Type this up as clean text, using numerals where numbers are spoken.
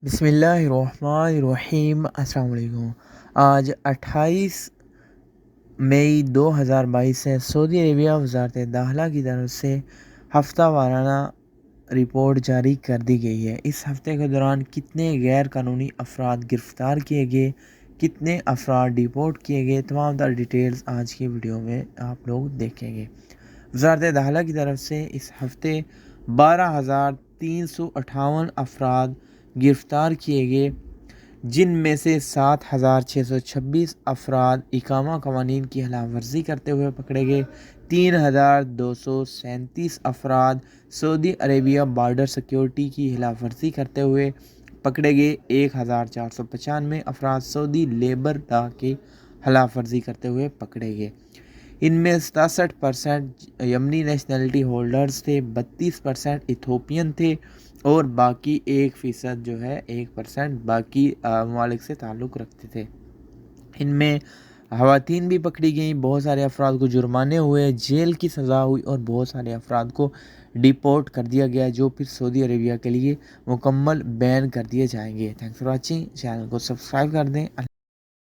بسم اللہ الرحمن الرحیم۔ السلام علیکم۔ آج 28 مئی 2022 سے سعودی عربیہ وزارت داخلہ کی طرف سے ہفتہ وارانہ رپورٹ جاری کر دی گئی ہے۔ اس ہفتے کے دوران کتنے غیر قانونی افراد گرفتار کیے گئے، کتنے افراد ڈیپورٹ کیے گئے، تمام تر ڈیٹیلز آج کی ویڈیو میں آپ لوگ دیکھیں گے۔ وزارت داخلہ کی طرف سے اس ہفتے 12,358 افراد گرفتار کیے گئے، جن میں سے 7,626 افراد اقامہ قوانین کی خلاف ورزی کرتے ہوئے پکڑے گئے، 3,237 افراد سعودی عربیہ بارڈر سیکیورٹی کی خلاف ورزی کرتے ہوئے پکڑے گئے، 1,495 افراد سعودی لیبر لا کی خلاف ورزی کرتے ہوئے پکڑے گئے۔ ان میں 67% یمنی نیشنلٹی ہولڈرز تھے، 32% ایتھوپین تھے اور باقی 1% جو ہے 1% باقی ممالک سے تعلق رکھتے تھے۔ ان میں خواتین بھی پکڑی گئیں، بہت سارے افراد کو جرمانے ہوئے، جیل کی سزا ہوئی اور بہت سارے افراد کو ڈیپورٹ کر دیا گیا، جو پھر سعودی عربیہ کے لیے مکمل بین کر دیے جائیں گے۔ تھینکس فار واچنگ، چینل کو سبسکرائب کر دیں۔